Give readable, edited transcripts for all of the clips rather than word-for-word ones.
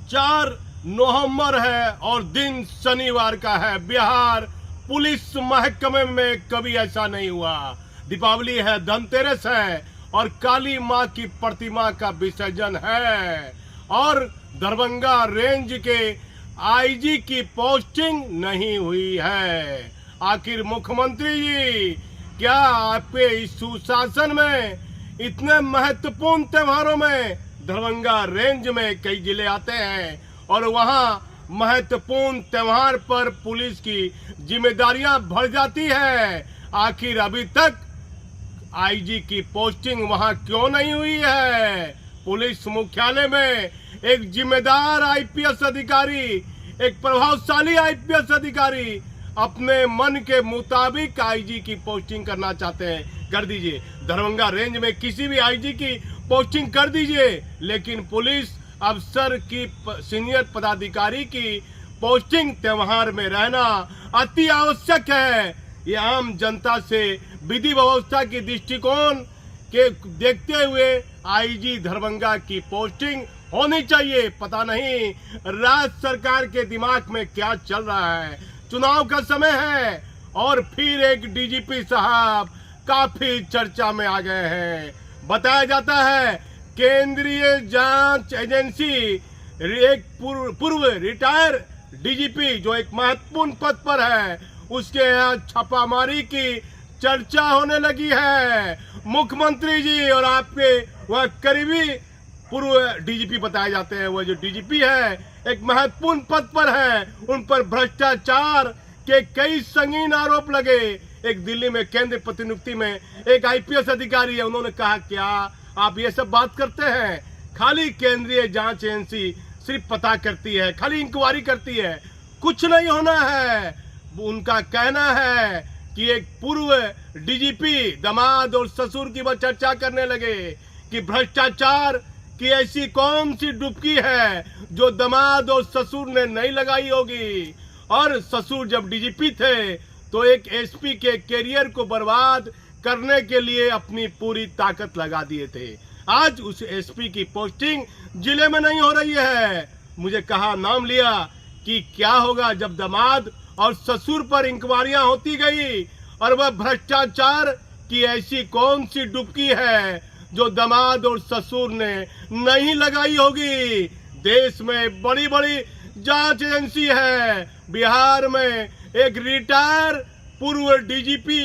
4 नवंबर है और दिन शनिवार का है। बिहार पुलिस महकमे में कभी ऐसा नहीं हुआ। दीपावली है, धनतेरस है और काली माँ की प्रतिमा का विसर्जन है और दरभंगा रेंज के आईजी की पोस्टिंग नहीं हुई है। आखिर मुख्यमंत्री जी, क्या आपके इस सुशासन में इतने महत्वपूर्ण त्योहारों में दरभंगा रेंज में कई जिले आते हैं और वहाँ महत्वपूर्ण त्योहार पर पुलिस की जिम्मेदारियां बढ़ जाती है, आखिर अभी तक आईजी की पोस्टिंग वहां क्यों नहीं हुई है? पुलिस मुख्यालय में एक जिम्मेदार आईपीएस अधिकारी, एक प्रभावशाली आईपीएस अधिकारी अपने मन के मुताबिक आईजी की पोस्टिंग करना चाहते हैं, कर दीजिए। दरभंगा रेंज में किसी भी आईजी की पोस्टिंग कर दीजिए, लेकिन पुलिस अफसर की सीनियर पदाधिकारी की पोस्टिंग त्योहार में रहना अति आवश्यक है। ये आम जनता से विधि व्यवस्था की दृष्टिकोण के देखते हुए आईजी दरभंगा की पोस्टिंग होनी चाहिए। पता नहीं राज्य सरकार के दिमाग में क्या चल रहा है। चुनाव का समय है और फिर एक डीजीपी साहब काफी चर्चा में आ गए हैं। बताया जाता है केंद्रीय जांच एजेंसी एक पूर्व रिटायर डीजीपी जो एक महत्वपूर्ण पद पर है, उसके यहाँ छापामारी की चर्चा होने लगी है। मुख्यमंत्री जी और आपके वह करीबी पूर्व डीजीपी बताए जाते हैं, वह जो डीजीपी है एक महत्वपूर्ण पद पर है, उन पर भ्रष्टाचार के कई संगीन आरोप लगे। एक दिल्ली में केंद्र प्रतिनियुक्ति में एक आईपीएस अधिकारी है, उन्होंने कहा क्या आप ये सब बात करते हैं? खाली केंद्रीय जांच एजेंसी सिर्फ पता करती है, खाली इंक्वायरी करती है, कुछ नहीं होना है। उनका कहना है कि एक पूर्व डीजीपी दामाद और ससुर की वह चर्चा करने लगे कि भ्रष्टाचार की ऐसी कौन सी डुबकी है जो दामाद और ससुर ने नहीं लगाई होगी। और ससुर जब डीजीपी थे तो एक एसपी के कैरियर को बर्बाद करने के लिए अपनी पूरी ताकत लगा दिए थे। आज उस एसपी की पोस्टिंग जिले में नहीं हो रही है। मुझे कहा, नाम लिया कि क्या होगा जब दामाद और ससुर पर इंक्वायरियां होती गई और वह भ्रष्टाचार की ऐसी कौन सी डुबकी है जो दामाद और ससुर ने नहीं लगाई होगी। देश में बड़ी बड़ी जांच एजेंसी है, बिहार में एक रिटायर पूर्व डीजीपी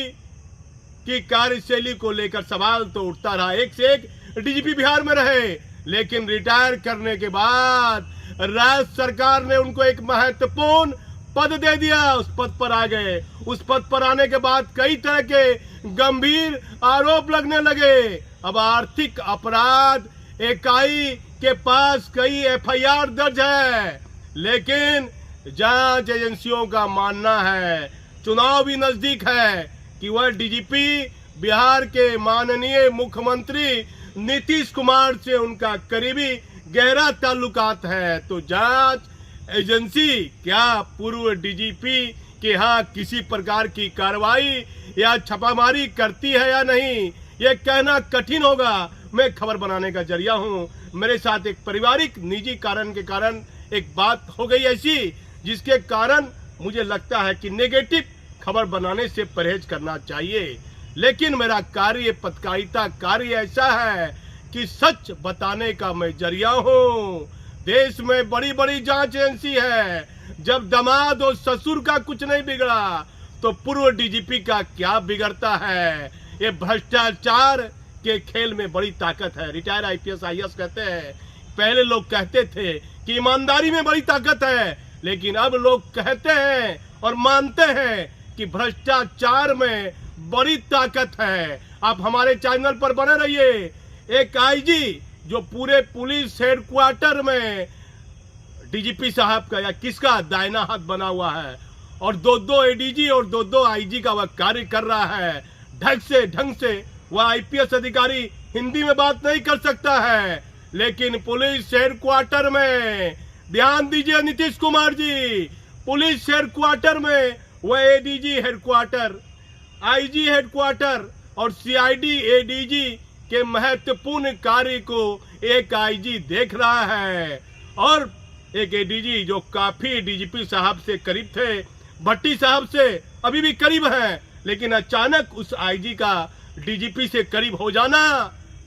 की कार्यशैली को लेकर सवाल तो उठता रहा। एक से एक डीजीपी बिहार में रहे, लेकिन रिटायर करने के बाद राज्य सरकार ने उनको एक महत्वपूर्ण पद दे दिया, उस पद पर आ गए। उस पद पर आने के बाद कई तरह के गंभीर आरोप लगने लगे। अब आर्थिक अपराध इकाई के पास कई एफआईआर दर्ज है, लेकिन जांच एजेंसियों का मानना है, चुनाव भी नजदीक है, कि वह डीजीपी बिहार के माननीय मुख्यमंत्री नीतीश कुमार से उनका करीबी गहरा ताल्लुकात है। तो जांच एजेंसी क्या पूर्व डीजीपी के यहाँ किसी प्रकार की कार्रवाई या छापामारी करती है या नहीं, ये कहना कठिन होगा। मैं खबर बनाने का जरिया हूँ। मेरे साथ एक पारिवारिक निजी कारण के कारण एक बात हो गई ऐसी, जिसके कारण मुझे लगता है कि नेगेटिव खबर बनाने से परहेज करना चाहिए। लेकिन मेरा कार्य, पत्रकारिता कार्य ऐसा है कि सच बताने का मैं जरिया हूँ। देश में बड़ी बड़ी जांच एजेंसी है, जब दामाद और ससुर का कुछ नहीं बिगड़ा तो पूर्व डीजीपी का क्या बिगड़ता है। ये भ्रष्टाचार के खेल में बड़ी ताकत है। रिटायर आईपीएस आईएएस कहते हैं, पहले लोग कहते थे कि ईमानदारी में बड़ी ताकत है, लेकिन अब लोग कहते हैं और मानते हैं कि भ्रष्टाचार में बड़ी ताकत है। आप हमारे चैनल पर बने रहिए। एक आईजी जो पूरे पुलिस हेडक्वार्टर में डीजीपी साहब का या किसका दाहिना हाथ बना हुआ है, और दो एडीजी और दो आईजी का वह कार्य कर रहा है ढंग से वह आईपीएस अधिकारी हिंदी में बात नहीं कर सकता है, लेकिन पुलिस हेडक्वार्टर में ध्यान दीजिए नीतीश कुमार जी, पुलिस हेडक्वार्टर में वह एडीजी हेडक्वार्टर, आईजी हेडक्वार्टर और सीआईडी एडीजी के महत्वपूर्ण कार्य को एक आईजी देख रहा है। और एक एडीजी जो काफी डीजीपी साहब से करीब थे, भट्टी साहब से अभी भी करीब हैं, लेकिन अचानक उस आईजी का डीजीपी से करीब हो जाना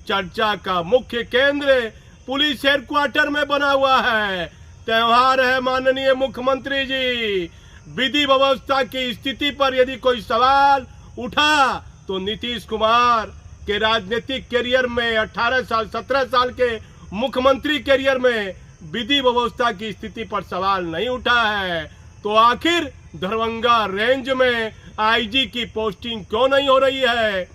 चर्चा का मुख्य केंद्र पुलिस हेडक्वार्टर में बना हुआ है। त्योहार है माननीय मुख्यमंत्री जी, विधि व्यवस्था की स्थिति पर यदि कोई सवाल उठा तो नीतीश कुमार के राजनीतिक करियर में 18 साल 17 साल के मुख्यमंत्री करियर में विधि व्यवस्था की स्थिति पर सवाल नहीं उठा है, तो आखिर दरभंगा रेंज में आईजी की पोस्टिंग क्यों नहीं हो रही है।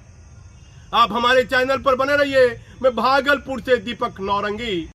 आप हमारे चैनल पर बने रहिए। मैं भागलपुर से दीपक नौरंगी।